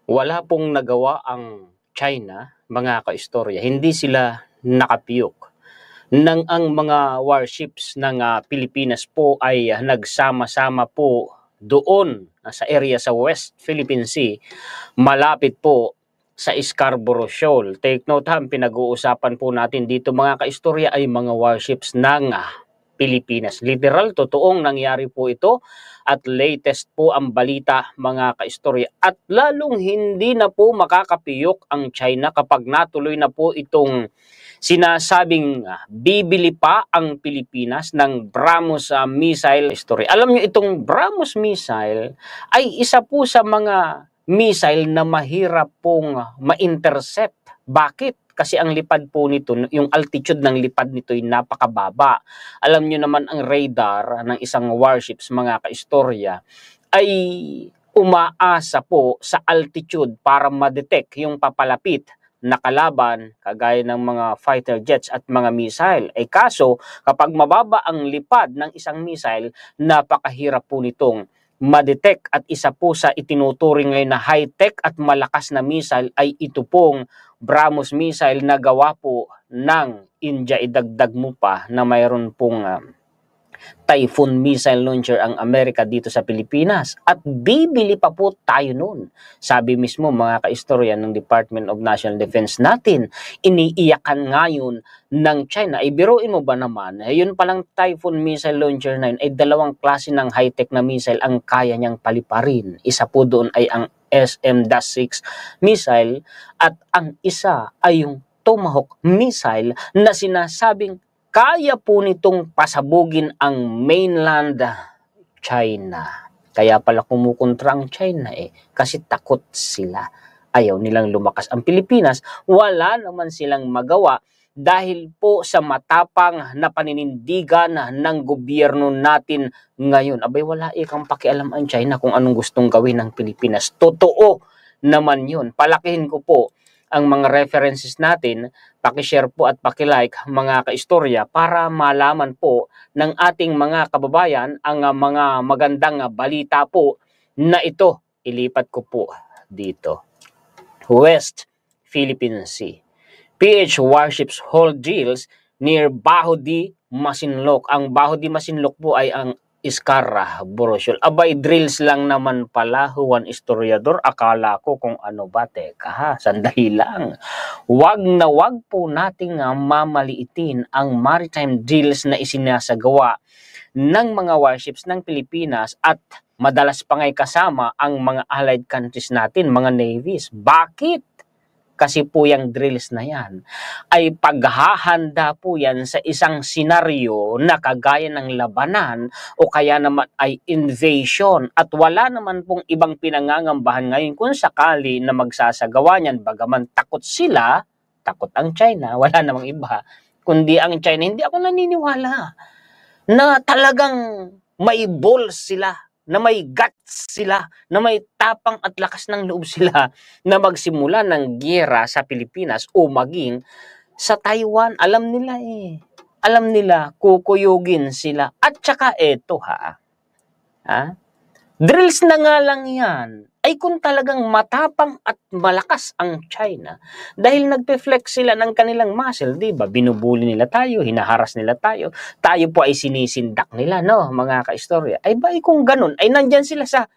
Wala pong nagawa ang China, mga kaistorya. Hindi sila nakapiyok nang ang mga warships ng Pilipinas po ay nagsama-sama po doon sa area sa West Philippine Sea, malapit po sa Scarborough Shoal. Take note ha, pinag-uusapan po natin dito mga kaistorya ay mga warships ng Pilipinas. Literal, totoong nangyari po ito at latest po ang balita mga kaistorya. At lalong hindi na po makakapiyok ang China kapag natuloy na po itong sinasabing bibili pa ang Pilipinas ng BrahMos missile story. Alam niyo itong BrahMos missile ay isa po sa mga missile na mahirap pong ma-intercept. Bakit? Kasi ang lipad po nito, yung altitude ng lipad nito ay napakababa. Alam niyo naman ang radar ng isang warships, mga kaistorya, ay umaasa po sa altitude para ma-detect yung papalapit na kalaban kagaya ng mga fighter jets at mga missile. Eh kaso, kapag mababa ang lipad ng isang missile, napakahirap po nitong ma-detect at isa po sa itinuturing ngayon na high-tech at malakas na missile ay ito pong BrahMos missile na gawa po ng India. Idagdag mo pa na mayroon pong Typhoon missile launcher ang Amerika dito sa Pilipinas at bibili pa po tayo noon. Sabi mismo mga kaistorya ng Department of National Defense natin, iniiyakan ngayon ng China. Ay biruin mo ba naman, yun palang Typhoon missile launcher na yun ay dalawang klase ng high-tech na missile ang kaya niyang paliparin. Isa po doon ay ang SM-6 missile at ang isa ay yung Tomahawk missile na sinasabing kaya po nitong pasabugin ang mainland China. Kaya pala kumukontra ang China kasi takot sila. Ayaw nilang lumakas ang Pilipinas. Wala naman silang magawa dahil po sa matapang na paninindigan ng gobyerno natin ngayon. Abay wala ikang pakialam ang China kung anong gustong gawin ng Pilipinas. Totoo naman yun. Palakihin ko po ang mga references natin, paki-share po at paki-like mga kaistorya para malaman po ng ating mga kababayan ang mga magandang balita po na ito. Ilipat ko po dito. West Philippine Sea. PH warships hold drills near Baho de Masinloc. Ang Baho de Masinloc po ay ang Scarborough Shoal. Abay, drills lang naman pala, Juan Historiador. Akala ko kung ano ba. Teka ha, sandali lang. Wag na wag po nating mamaliitin ang maritime drills na isinasagawa ng mga warships ng Pilipinas at madalas pa nga'y kasama ang mga allied countries natin, mga navies. Bakit? Kasi po yung drills na yan ay paghahanda po yan sa isang senaryo na kagaya ng labanan o kaya naman ay invasion at wala naman pong ibang pinangangambahan ngayon kung sakali na magsasagawa niyan bagaman takot sila, takot ang China, wala namang iba, kundi ang China. Hindi ako naniniwala na talagang may balls sila, na may guts sila, na may tapang at lakas ng loob sila na magsimula ng giyera sa Pilipinas o maging sa Taiwan. Alam nila Alam nila, kukuyugin sila. At saka eto drills na nga lang yan ay kung talagang matapang at malakas ang China dahil nagpe-flex sila ng kanilang muscle, di ba? Binubuli nila tayo, hinaharas nila tayo, tayo po ay sinisindak nila, no, mga kaistorya. Ay ba, kung ganun, ay nandyan sila sa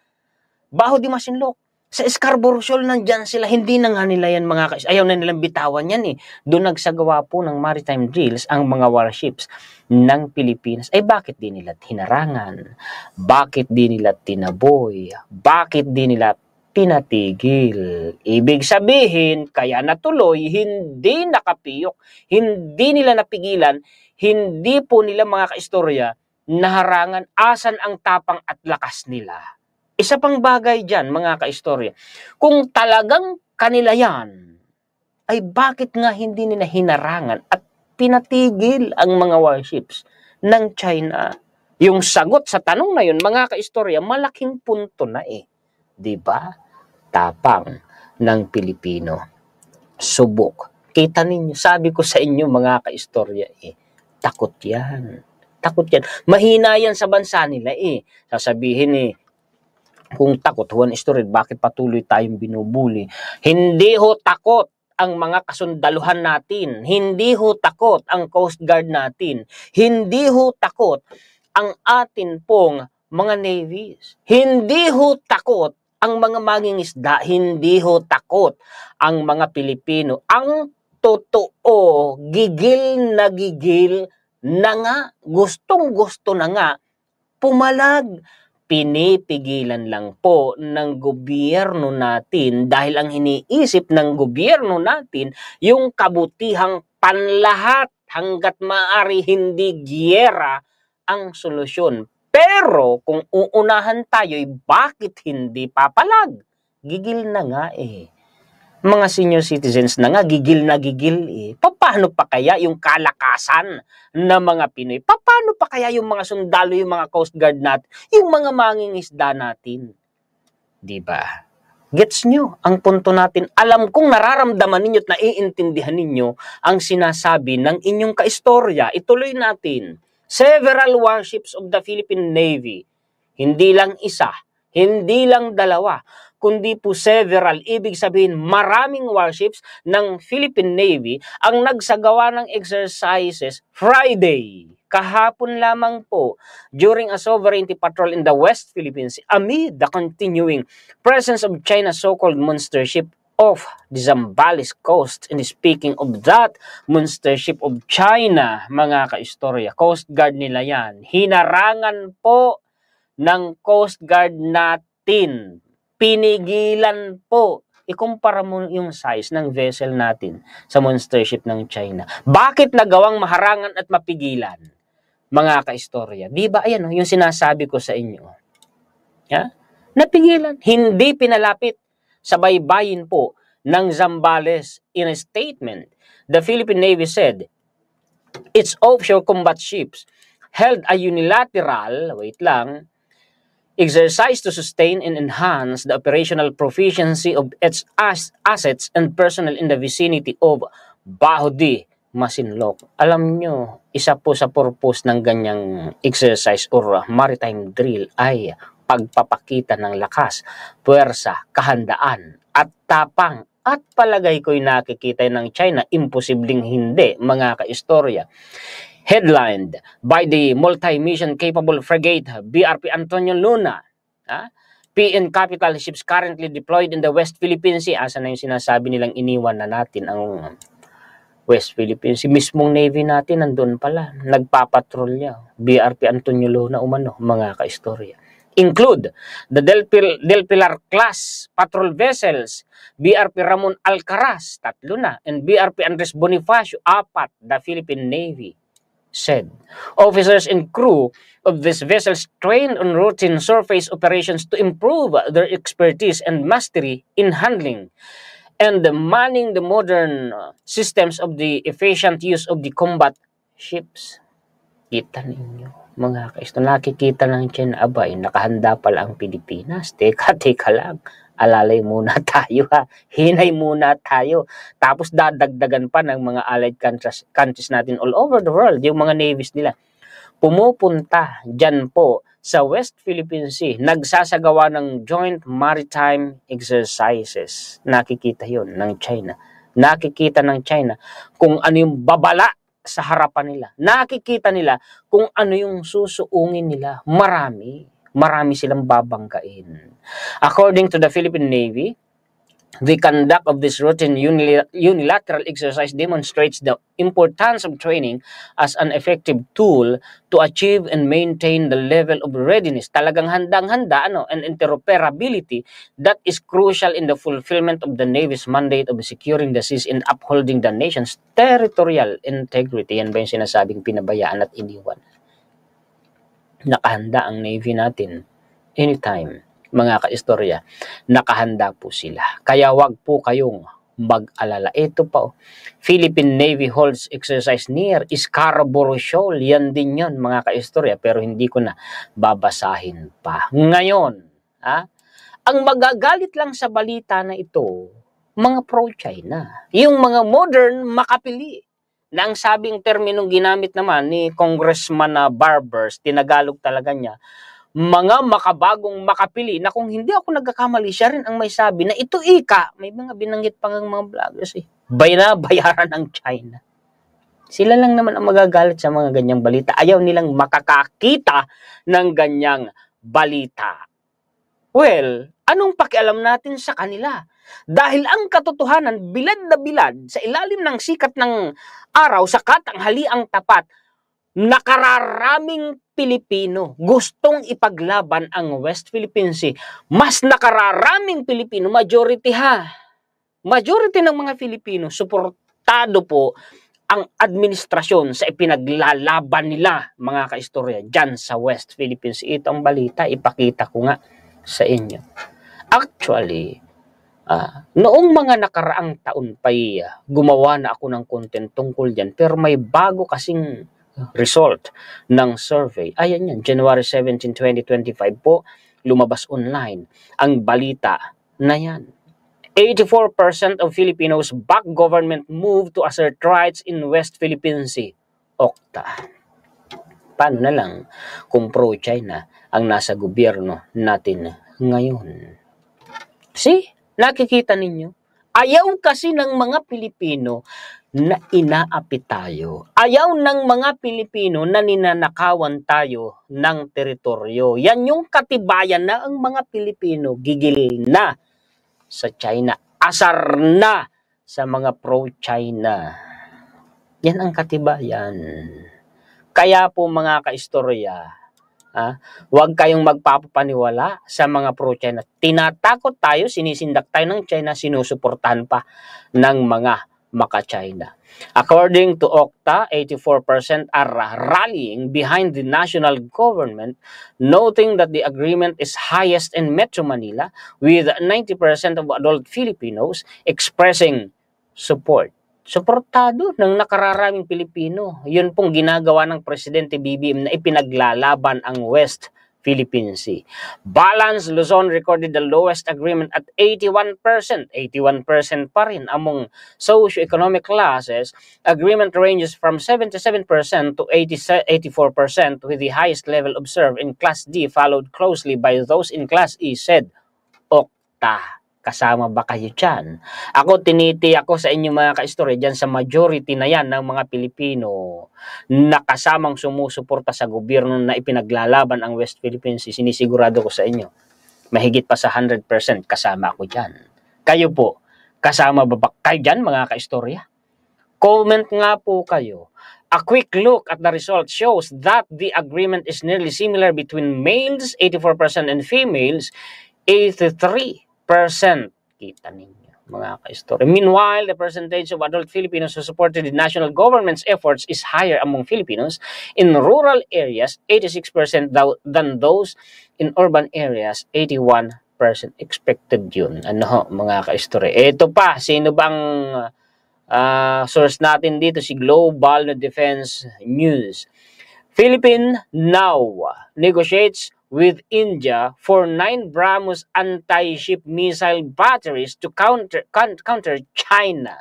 Baho de Masinloc, sa Scarborough Shoal, nandyan sila, hindi na nga nila yan mga kaistorya, ayaw na nilang bitawan yan Doon nagsagawa po ng maritime drills ang mga warships ng Pilipinas. Ay bakit di nila hinarangan? Bakit di nila tinaboy? Bakit di nila pinatigil? Ibig sabihin, kaya natuloy, hindi nakapiyok, hindi nila napigilan, hindi po nila mga kaistorya naharangan. Asan ang tapang at lakas nila? Isa pang bagay dyan, mga kaistorya, kung talagang kanila yan, ay bakit nga hindi nila hinarangan at pinatigil ang mga warships ng China? Yung sagot sa tanong na yun, mga kaistorya, malaking punto na Diba? Tapang ng Pilipino. Subok. Kita ninyo, sabi ko sa inyo mga kaistorya, takot yan. Takot yan. Mahina yan sa bansa nila Sasabihin Kung takot, Juan Estoril, bakit patuloy tayong binubuli? Hindi ho takot ang mga kasundaluhan natin. Hindi ho takot ang Coast Guard natin. Hindi ho takot ang atin pong mga navies. Hindi ho takot ang mga mangingisda. Hindi ho takot ang mga Pilipino. Ang totoo, gigil na nga, gustong-gusto na nga, pumalag. Pinipigilan lang po ng gobyerno natin dahil ang iniisip ng gobyerno natin yung kabutihang panlahat hanggat maaari hindi giyera ang solusyon. Pero kung uunahan tayo, bakit hindi papalag? Gigil na nga eh. Mga senior citizens na nga, gigil na gigil eh. Paano pa kaya yung kalakasan ng mga Pinoy? Paano pa kaya yung mga sundalo, yung mga Coast Guard natin, yung mga mangingisda natin? Diba? Gets nyo ang punto natin? Alam kong nararamdaman ninyo at naiintindihan ninyo ang sinasabi ng inyong kaistorya. Ituloy natin. Several warships of the Philippine Navy, hindi lang isa, hindi lang dalawa, kundi po several, ibig sabihin maraming warships ng Philippine Navy ang nagsagawa ng exercises Friday. Kahapon lamang po, during a sovereignty patrol in the West Philippines Sea, amid the continuing presence of China's so-called monster ship off the Zambales coast. And speaking of that monster ship of China, mga kaistorya, Coast Guard nila yan. Hinarangan po ng Coast Guard natin. Pinigilan po. Ikumpara mo yung size ng vessel natin sa monster ship ng China. Bakit nagawang maharangan at mapigilan? Mga kaistorya. Di ba, ayan yung sinasabi ko sa inyo. Yeah? Napigilan. Hindi pinalapit sa baybayin po ng Zambales. In a statement, the Philippine Navy said, its offshore combat ships held a unilateral, exercise to sustain and enhance the operational proficiency of its assets and personnel in the vicinity of Bahudi, Masinloc. Alam nyo, isa po sa purpose ng ganyang exercise or maritime drill ay pagpapakita ng lakas, puwersa, kahandaan, at tapang. At palagay ko'y nakikita ng China, imposibleng hindi, mga kaistorya. Headlined by the multi-mission capable frigate BRP Antonio Luna. PN capital ships currently deployed in the West Philippine Sea. Asa na yung sinasabi nilang iniwan na natin ang West Philippine Sea. Mismong Navy natin nandun pala. Nagpapatrolya. BRP Antonio Luna umano, mga kaistorya. Include the Del Pilar class patrol vessels, BRP Ramon Alcaraz, 3 na, and BRP Andres Bonifacio, 4, the Philippine Navy said. Officers and crew of these vessels trained on routine surface operations to improve their expertise and mastery in handling and manning the modern systems of the efficient use of the combat ships. Kita ninyo, mga kaisto, nakikita ng China, abay, nakahanda pala ang Pilipinas. Teka lang. Alalay muna tayo ha. Hinay muna tayo. Tapos dadagdagan pa ng mga allied countries natin all over the world, yung mga navies nila. Pumupunta dyan po sa West Philippine Sea, nagsasagawa ng joint maritime exercises. Nakikita yun ng China. Nakikita ng China kung ano yung babala sa harapan nila. Nakikita nila kung ano yung susuungin nila. Marami silang babanggain. According to the Philippine Navy, the conduct of this routine unilateral exercise demonstrates the importance of training as an effective tool to achieve and maintain the level of readiness. Talagang handang-handa and interoperability that is crucial in the fulfillment of the Navy's mandate of securing the seas and upholding the nation's territorial integrity. Yan ba yung sinasabing pinabayaan at iniwan? Nakahanda ang Navy natin anytime, mga kaistorya. Nakahanda po sila. Kaya wag po kayong mag-alala. Ito pa, Philippine Navy holds exercise near Scarborough Shoal. Yan din yun, mga kaistorya. Pero hindi ko na babasahin pa. Ngayon, ang magagalit lang sa balita na ito, mga pro-China. Yung mga modern makapili. Na ang sabing terminong ginamit naman ni Congressman Barbers, tinagalog talaga niya, mga makabagong makapili na kung hindi ako nagkakamali, siya rin ang may sabi na ito ika, may mga binanggit pa ng mga vloggers bayaran ng China. Sila lang naman ang magagalit sa mga ganyang balita. Ayaw nilang makakakita ng ganyang balita. Well, anong pakialam natin sa kanila? Dahil ang katotohanan, bilad na bilad, sa ilalim ng sikat ng araw, sa katanghaliang tapat, nakararaming Pilipino gustong ipaglaban ang West Philippine Sea. Mas nakararaming Pilipino, majority ng mga Pilipino, suportado po ang administrasyon sa ipinaglalaban nila, mga kaistorya, dyan sa West Philippine Sea. Ito ang balita, ipakita ko nga sa inyo. Actually, noong mga nakaraang taon pa'y gumawa na ako ng content tungkol dyan, pero may bago kasing result ng survey. Ayan yan, January 17, 2025 po, lumabas online ang balita na yan. 84% of Filipinos back government move to assert rights in West Philippine Sea. Okta. Paano na lang kung pro-China ang nasa gobyerno natin ngayon? See? Nakikita ninyo? Ayaw kasi ng mga Pilipino na inaapi tayo. Ayaw ng mga Pilipino na ninanakawan tayo ng teritoryo. Yan yung katibayan na ang mga Pilipino gigil na sa China. Asar na sa mga pro-China. Yan ang katibayan. Kaya po mga kaistorya, huwag kayong magpapaniwala sa mga pro-China. Tinatakot tayo, sinisindak tayo ng China, sinusuportahan pa ng mga maka-China. According to Okta, 84% are rallying behind the national government, noting that the agreement is highest in Metro Manila, with 90% of adult Filipinos expressing support. Suportado ng nakararaming Pilipino. Yun pong ginagawa ng Presidente BBM na ipinaglalaban ang West Philippine Sea. Balance, Luzon recorded the lowest agreement at 81%. 81% pa rin among socio-economic classes. Agreement ranges from 77% to 84%, with the highest level observed in Class D, followed closely by those in Class E, said Okta. Kasama ba kayo dyan? Ako, tiniti ako sa inyo mga kaistorya dyan sa majority na yan ng mga Pilipino na kasamang sumusuporta sa gobyerno na ipinaglalaban ang West Philippine Sea. Sinisigurado ko sa inyo, mahigit pa sa 100% kasama ako dyan. Kayo po, kasama ba kayo dyan mga kaistorya? Comment nga po kayo. A quick look at the result shows that the agreement is nearly similar between males, 84%, and females, 83%. Kita ninyo, mga ka-story. Meanwhile, the percentage of adult Filipinos who supported the national government's efforts is higher among Filipinos in rural areas, 86% than those in urban areas, 81%. Expected yun. Ano, mga ka-story. Ito pa, sino bang source natin dito? Si Global Defense News. Philippine now negotiates with India for 9 BrahMos anti-ship missile batteries to counter China.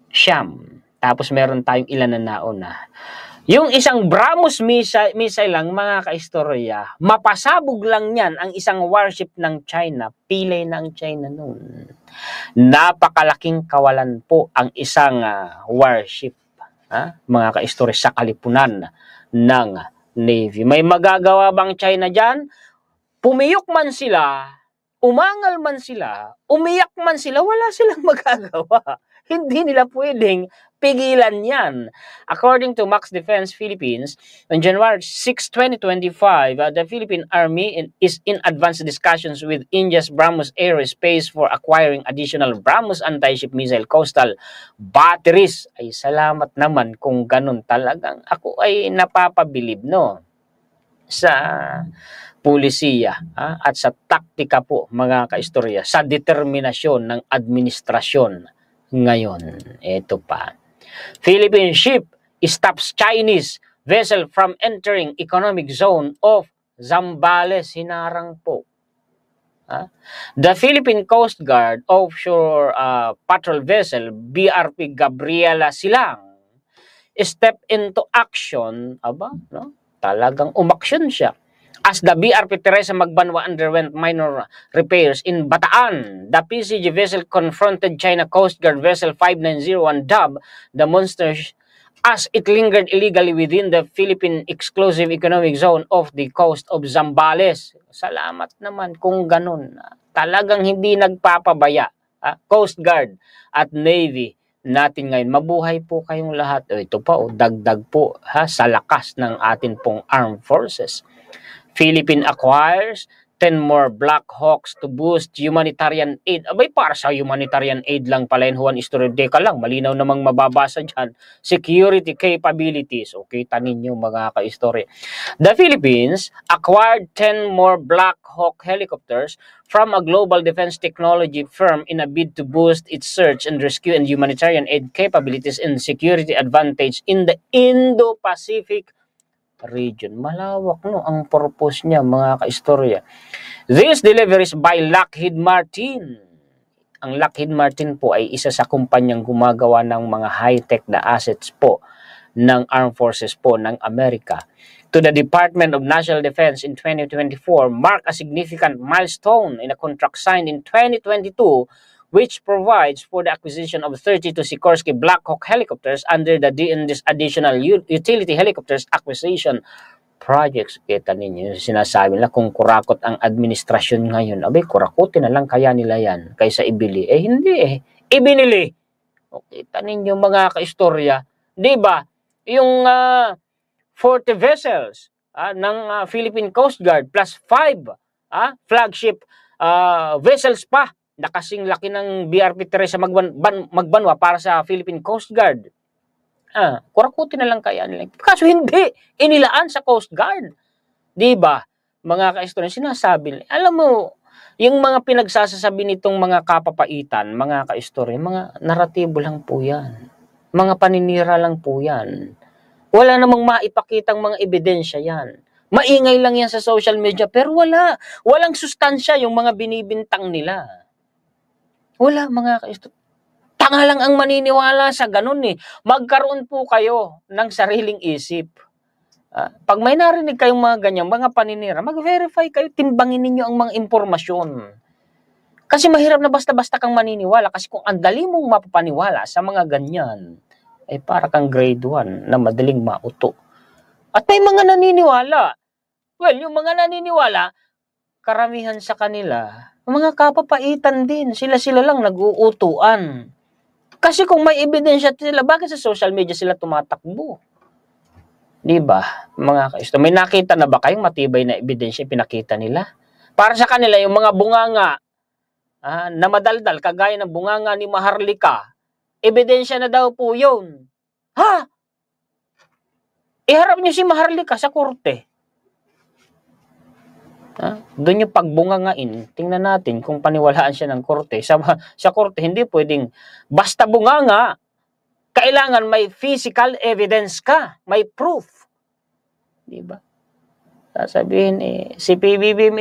Siyam. Tapos meron tayong ilan na nauna. Yung isang BrahMos missile lang, mga kaistorya, mapasabog lang yan ang isang warship ng China. Pilay ng China noon. Napakalaking kawalan po ang isang warship, mga kaistorya, sa kalipunan ng Navy. May magagawa bang China dyan? Pumiyok man sila, umangal man sila, umiyak man sila, wala silang magagawa. Hindi nila pwedeng pigilan yan. According to Max Defense Philippines, on January 6, 2025, the Philippine Army is in advanced discussions with India's BrahMos Aerospace for acquiring additional BrahMos anti-ship missile coastal batteries. Ay, salamat naman kung ganun talagang. Ako ay napapabilib, no? Sa pulisiya at sa taktika po, mga kaistorya, sa determinasyon ng administrasyon ngayon. Ito pa. Philippine ship stops Chinese vessel from entering economic zone of Zambales. Hinarang po. The Philippine Coast Guard offshore patrol vessel BRP Gabriela Silang step into action. Aba, no? Talagang umaksyon siya As the BRP Teresa Magbanwa underwent minor repairs in Bataan, the PCG vessel confronted China Coast Guard vessel 5901 Dub, the monster, as it lingered illegally within the Philippine Exclusive Economic Zone off the coast of Zambales. Salamat naman kung ganun. Talagang hindi nagpapabaya. Coast Guard at Navy natin ngayon. Mabuhay po kayong lahat. Ito pa, dagdag po sa lakas ng atin pong armed forces. Philippine acquires 10 more Black Hawks to boost humanitarian aid. Abay, para sa humanitarian aid lang pala yun, Juan Istoril. Deka lang, malinaw namang mababasa dyan. Security capabilities. Okay, tanin nyo mga ka-istorya. The Philippines acquired 10 more Black Hawk helicopters from a global defense technology firm in a bid to boost its search and rescue and humanitarian aid capabilities and security advantage in the Indo-Pacific region. Malawak no ang purpose niya mga kaistorya. These deliveries by Lockheed Martin. Ang Lockheed Martin po ay isa sa kumpanyang gumagawa ng mga high-tech na assets po ng Armed Forces po ng Amerika to the Department of National Defense in 2024 mark a significant milestone in a contract signed in 2022 which provides for the acquisition of 32 Sikorsky Black Hawk helicopters under the DND's additional utility helicopters acquisition projects. Kita ninyo, sinasabi nila kung kurakot ang administrasyon ngayon, abay, kurakutin na lang kaya nila yan kaysa ibili. Hindi ibinili. O, kita ninyo mga kaistorya, di ba? Yung 40 vessels ng Philippine Coast Guard plus 5 flagship vessels pa na kasing laki ng BRP Teresa Magbanwa para sa Philippine Coast Guard. Kurakutin na lang kaya nila. Kaso hindi, inilaan sa Coast Guard. Diba? Mga kaistorya, sinasabi nila. Alam mo, yung mga pinagsasasabi nitong mga kapapaitan, mga kaistorya, mga naratibo lang po yan. Mga paninira lang po yan. Wala namang maipakitang mga ebidensya yan. Maingay lang yan sa social media, pero walang sustansya yung mga binibintang nila. Wala mga kaistorya. Tanga lang ang maniniwala sa ganun eh. Magkaroon po kayo ng sariling isip. Pag may narinig kayong mga ganyang mga paninira, mag-verify kayo, timbangin ninyo ang mga impormasyon. Kasi mahirap na basta-basta kang maniniwala kasi kung ang dali mong mapapaniwala sa mga ganyan, ay para kang grade 1 na madaling mauto. At may mga naniniwala. Well, yung mga naniniwala, karamihan sa kanila, mga kapapaitan din. Sila lang nag-uutuan. Kasi kung may ebidensya sila, bakit sa social media sila tumatakbo? Diba? Mga kaistorya, may nakita na ba kayong matibay na ebidensya pinakita nila? Para sa kanila, yung mga bunganga na madaldal, kagaya ng bunganga ni Maharlika, ebidensya na daw po yun. Iharap niyo si Maharlika sa korte. Doon yung pagbungangain, tingnan natin kung paniwalaan siya ng korte. Sa korte, hindi pwedeng basta bunganga. Kailangan may physical evidence ka, may proof. Diba? Sasabihin, si PBBM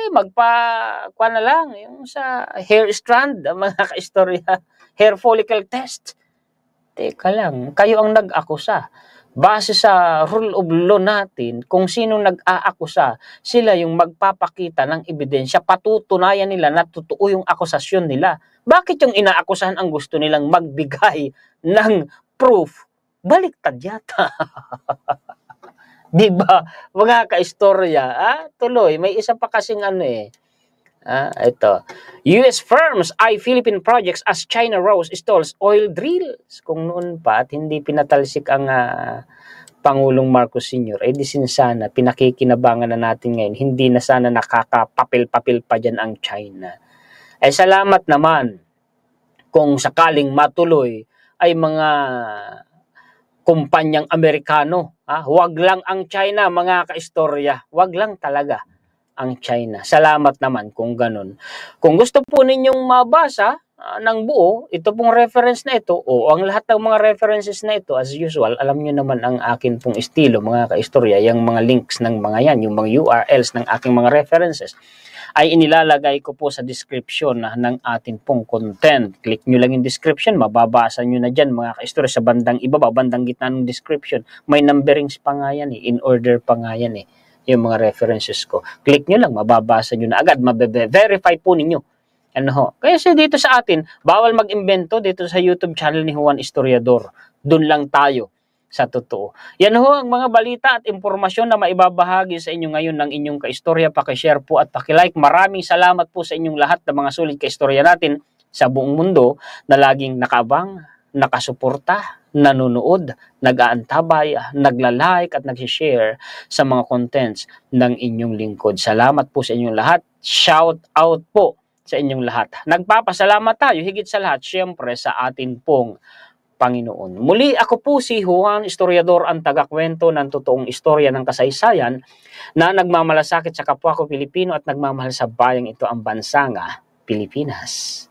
magpa-kuha na lang, yung sa hair strand, mga kaistorya, hair follicle test. Teka lang, kayo ang nag-akusa. Base sa rule of law natin, kung sino nag-aakusa, sila yung magpapakita ng ebidensya, patutunayan nila na totoo yung akusasyon nila. Bakit yung inaakusahan ang gusto nilang magbigay ng proof? Baliktad yata. Diba? Mga kaistorya, tuloy, may isa pa kasing ito. US firms eye Philippine projects as China rose stalls oil drills. Kung noon pa at hindi pinatalsik ang Pangulong Marcos Sr., di sana pinakikinabangan na natin ngayon. Hindi na sana nakakapapil-papil pa dyan ang China. Salamat naman kung sakaling matuloy ay mga kumpanyang Amerikano. Huwag lang ang China, mga kaistorya. Huwag lang talaga ang China. Salamat naman kung ganun. Kung gusto po ninyong mabasa ng buo, ito pong reference na ito, o ang lahat ng mga references na ito, as usual, alam nyo naman ang akin pong estilo, mga kaistorya, yung mga links ng mga yan, yung mga URLs ng aking mga references, ay inilalagay ko po sa description ng atin pong content. Click nyo lang yung description, mababasa nyo na dyan mga kaistorya sa bandang ibaba, bandang gitna ng description. May numberings pa nga yan in order pa nga yan yung mga references ko. Click nyo lang, mababasa nyo na agad, mabe-verify po ninyo. Ano ho? Kasi dito sa atin, bawal mag-imbento dito sa YouTube channel ni Juan Historiador. Doon lang tayo sa totoo. Yan ho ang mga balita at impormasyon na maibabahagi sa inyo ngayon ng inyong kaistorya. Pakishare po at pakilike. Maraming salamat po sa inyong lahat ng mga sulit kaistorya natin sa buong mundo na laging nakaabang, nakasuporta, nanonood, nag-aantabay, nagla-like at nag-share sa mga contents ng inyong lingkod. Salamat po sa inyong lahat. Shout out po sa inyong lahat. Nagpapasalamat tayo higit sa lahat siyempre sa atin pong Panginoon. Muli ako po si Juan Historiador, ang tagakwento ng totoong istorya ng kasaysayan na nagmamalasakit sa kapwa ko Pilipino at nagmamahal sa bayang ito, ang bansang Pilipinas.